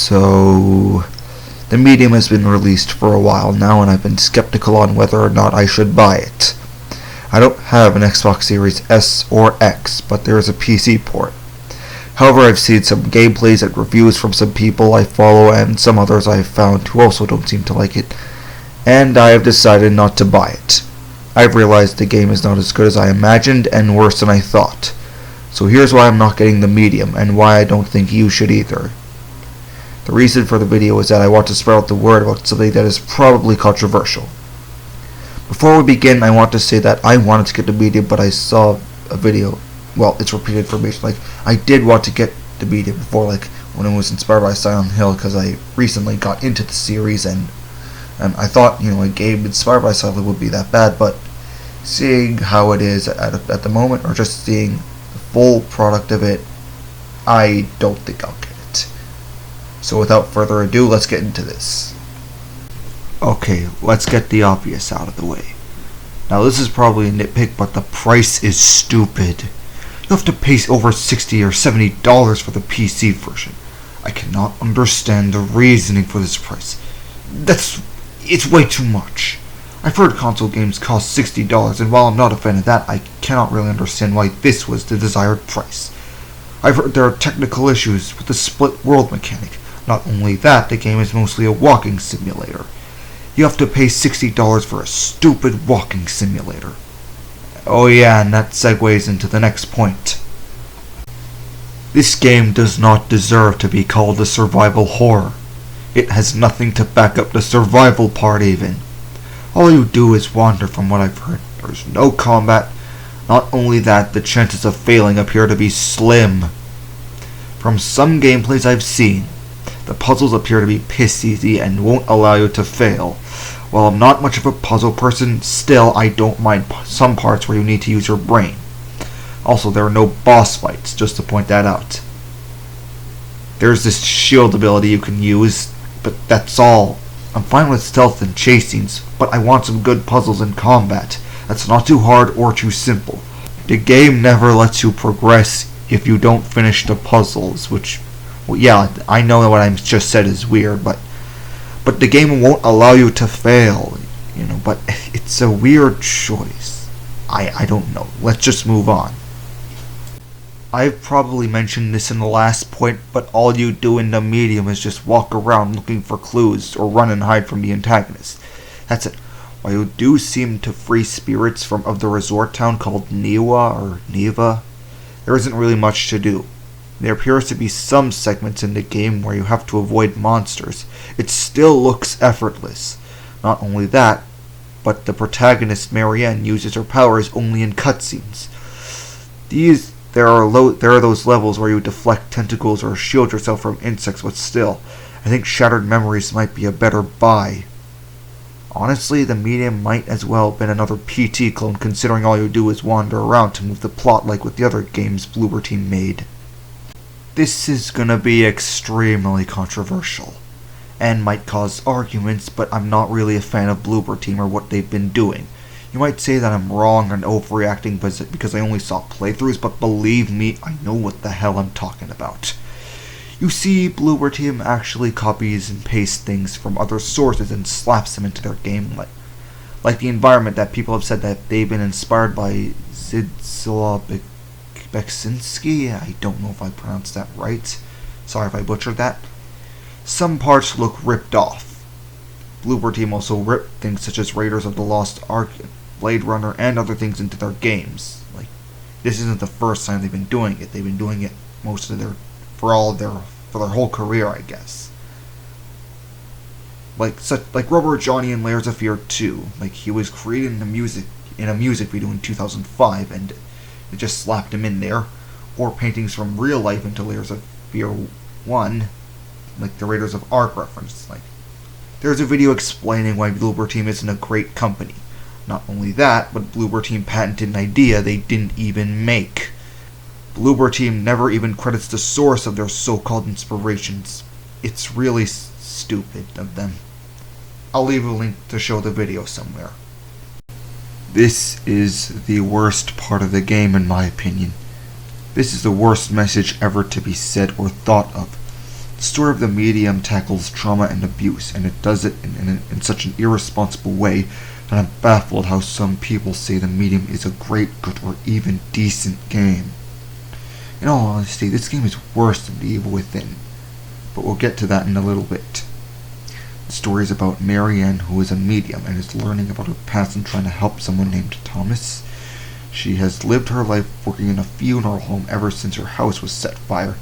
So, the medium has been released for a while now, and I've been skeptical on whether or not I should buy it. I don't have an Xbox Series S or X, but there is a PC port. However, I've seen some gameplays and reviews from some people I follow and some others I've found who also don't seem to like it, and I have decided not to buy it. I've realized the game is not as good as I imagined and worse than I thought. So here's why I'm not getting the medium and why I don't think you should either. The reason for the video is that I want to spread out the word about something that is probably controversial. Before we begin, I want to say that I wanted to get the medium, but I saw a video. Well, it's repeated information. I did want to get the medium before, when it was inspired by Silent Hill, because I recently got into the series, and I thought, a game inspired by Silent Hill would be that bad, but seeing how it is at the moment, or just seeing the full product of it, I don't think I'll get it. So without further ado, let's get into this. Okay, let's get the obvious out of the way. Now this is probably a nitpick, but the price is stupid. You have to pay over $60 or $70 for the PC version. I cannot understand the reasoning for this price. It's way too much. I've heard console games cost $60, and while I'm not a fan of that, I cannot really understand why this was the desired price. I've heard there are technical issues with the split world mechanic. Not only that, the game is mostly a walking simulator. You have to pay $60 for a stupid walking simulator. Oh yeah, and that segues into the next point. This game does not deserve to be called a survival horror. It has nothing to back up the survival part even. All you do is wander from what I've heard. There's no combat. Not only that, the chances of failing appear to be slim. From some gameplays I've seen, the puzzles appear to be piss easy and won't allow you to fail. While I'm not much of a puzzle person, still I don't mind some parts where you need to use your brain. Also, there are no boss fights, just to point that out. There's this shield ability you can use, but that's all. I'm fine with stealth and chase scenes, but I want some good puzzles and combat. That's not too hard or too simple. The game never lets you progress if you don't finish the puzzles, which, well, yeah, I know what I just said is weird, but the game won't allow you to fail, but it's a weird choice. I don't know. Let's just move on. I've probably mentioned this in the last point, but all you do in the medium is just walk around looking for clues or run and hide from the antagonist. That's it. While you do seem to free spirits of the resort town called Neva, there isn't really much to do. There appears to be some segments in the game where you have to avoid monsters. It still looks effortless. Not only that, but the protagonist Marianne uses her powers only in cutscenes. There are those levels where you deflect tentacles or shield yourself from insects, but still, I think Shattered Memories might be a better buy. Honestly, the medium might as well have been another PT clone, considering all you do is wander around to move the plot like with the other games Blooper Team made. This is gonna be extremely controversial, and might cause arguments, but I'm not really a fan of Blooper Team or what they've been doing. You might say that I'm wrong and overreacting because I only saw playthroughs, but believe me, I know what the hell I'm talking about. You see, Blooper Team actually copies and pastes things from other sources and slaps them into their game, like the environment that people have said that they've been inspired by Zdzisław Beksinski. I don't know if I pronounced that right. Sorry if I butchered that. Some parts look ripped off. Blooper Team also ripped things such as Raiders of the Lost Ark, Blade Runner, and other things into their games. This isn't the first time they've been doing it. They've been doing it for their whole career, I guess. Like Rubber Johnny in Layers of Fear 2. He was created in a music video in 2005, and they just slapped him in there. Or paintings from real life into Layers of Fear 1, like the Raiders of Ark reference. There's a video explaining why Blooper Team isn't a great company. Not only that, but Blooper Team patented an idea they didn't even make. Blooper Team never even credits the source of their so-called inspirations. It's really stupid of them. I'll leave a link to show the video somewhere. This is the worst part of the game, in my opinion. This is the worst message ever to be said or thought of. The story of the medium tackles trauma and abuse, and it does it in such an irresponsible way that I'm baffled how some people say the medium is a great, good, or even decent game. In all honesty, this game is worse than The Evil Within, but we'll get to that in a little bit. The story is about Marianne, who is a medium and is learning about her past and trying to help someone named Thomas. She has lived her life working in a funeral home ever since her house was set fire,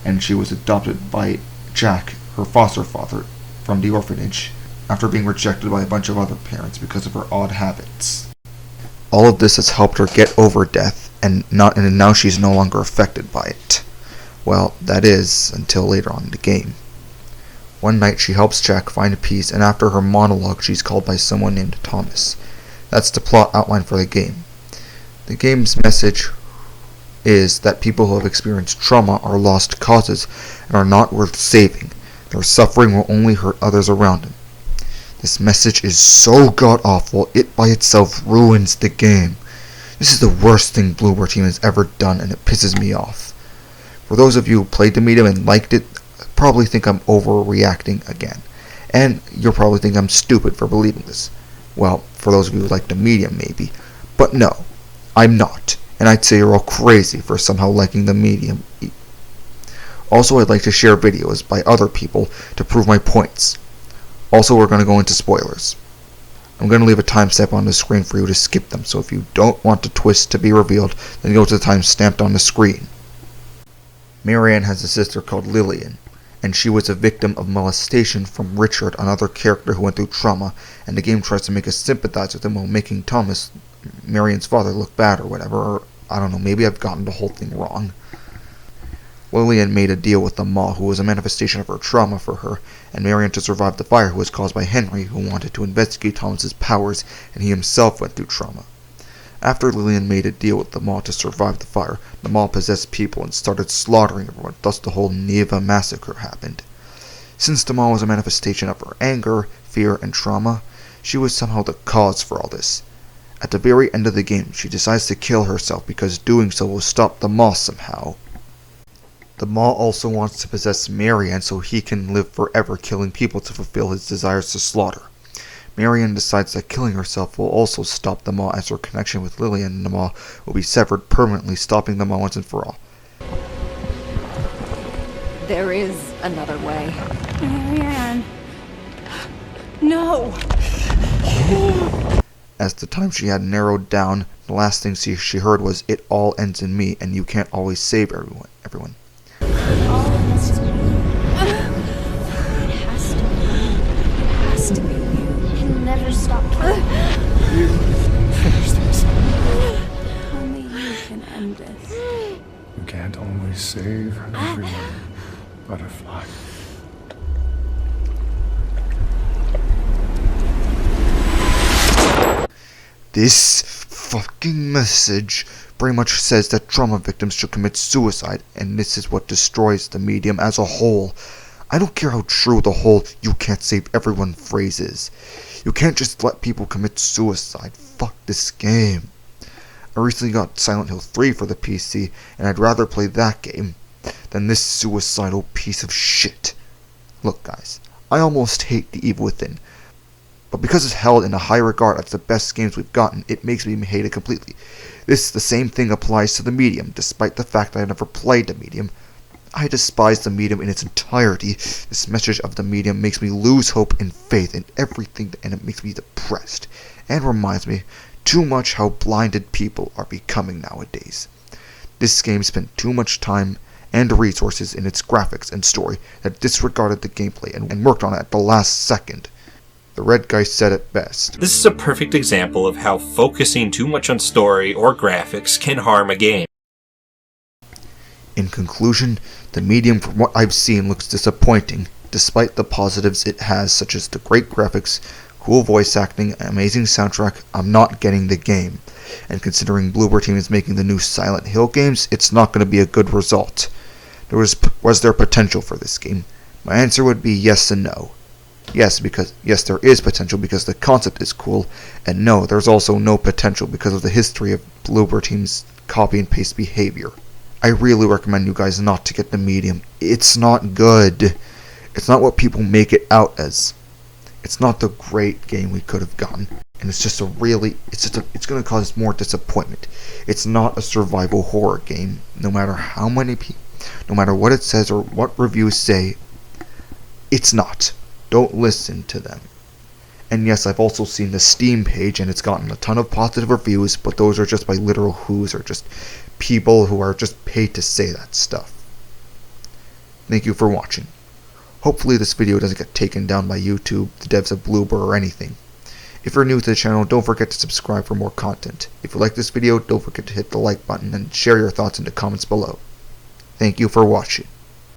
and she was adopted by Jack, her foster father, from the orphanage, after being rejected by a bunch of other parents because of her odd habits. All of this has helped her get over death, and now she's no longer affected by it. Well, that is, until later on in the game. One night she helps Jack find peace, and after her monologue she's called by someone named Thomas. That's the plot outline for the game. The game's message is that people who have experienced trauma are lost causes and are not worth saving. Their suffering will only hurt others around them. This message is so god-awful, it by itself ruins the game. This is the worst thing Blooper Team has ever done, and it pisses me off. For those of you who played the medium and liked it, probably think I'm overreacting again. And you'll probably think I'm stupid for believing this. Well, for those of you who like the medium, maybe. But no, I'm not. And I'd say you're all crazy for somehow liking the medium. Also, I'd like to share videos by other people to prove my points. Also, we're going to go into spoilers. I'm going to leave a timestamp on the screen for you to skip them, so if you don't want the twist to be revealed, then go to the timestamp on the screen. Marianne has a sister called Lillian, and she was a victim of molestation from Richard, another character who went through trauma, and the game tries to make us sympathize with him while making Thomas, Marianne's father, look bad or whatever, or I don't know, maybe I've gotten the whole thing wrong. Lillian made a deal with the Maw, who was a manifestation of her trauma for her, and Marianne to survive the fire, who was caused by Henry, who wanted to investigate Thomas's powers, and he himself went through trauma. After Lillian made a deal with the Maw to survive the fire, the Maw possessed people and started slaughtering everyone, thus the whole Neva massacre happened. Since the Maw was a manifestation of her anger, fear, and trauma, she was somehow the cause for all this. At the very end of the game, she decides to kill herself because doing so will stop the Maw somehow. The Maw also wants to possess Marianne so he can live forever killing people to fulfill his desires to slaughter. Marianne decides that killing herself will also stop the Maw, as her connection with Lillian and the Maw will be severed permanently, stopping the Maw once and for all. There is another way. Marianne. No! As the time she had narrowed down, the last thing she heard was, "It all ends in me, and you can't always save everyone." It has to be you. It can never stop. Finish this. Only you can end this. You can't always save everyone, Butterfly. This fucking message pretty much says that trauma victims should commit suicide, and this is what destroys the medium as a whole. I don't care how true the whole "you can't save everyone" phrase is. You can't just let people commit suicide. Fuck this game. I recently got Silent Hill 3 for the PC, and I'd rather play that game than this suicidal piece of shit. Look guys, I almost hate The Evil Within, but because it's held in a high regard as the best games we've gotten, it makes me hate it completely. The same thing applies to the medium, despite the fact that I never played the medium. I despise the medium in its entirety. This message of the medium makes me lose hope and faith in everything, and it makes me depressed, and reminds me too much how blinded people are becoming nowadays. This game spent too much time and resources in its graphics and story that disregarded the gameplay and worked on it at the last second. The red guy said it best. This is a perfect example of how focusing too much on story or graphics can harm a game. In conclusion, the medium from what I've seen looks disappointing, despite the positives it has, such as the great graphics, cool voice acting, amazing soundtrack. I'm not getting the game, and considering Blooper Team is making the new Silent Hill games, it's not going to be a good result. Was there potential for this game? My answer would be yes and no. Yes, there is potential because the concept is cool, and no, there's also no potential because of the history of Blooper Team's copy and paste behavior. I really recommend you guys not to get the medium. It's not good. It's not what people make it out as. It's not the great game we could have gotten. And it's just it's going to cause more disappointment. It's not a survival horror game, no matter how many people, no matter what it says or what reviews say. It's not. Don't listen to them. And yes, I've also seen the Steam page, and it's gotten a ton of positive reviews, but those are just by literal who's, or just people who are just paid to say that stuff. Thank you for watching. Hopefully this video doesn't get taken down by YouTube, the devs of Blooper, or anything. If you're new to the channel, don't forget to subscribe for more content. If you like this video, don't forget to hit the like button and share your thoughts in the comments below. Thank you for watching.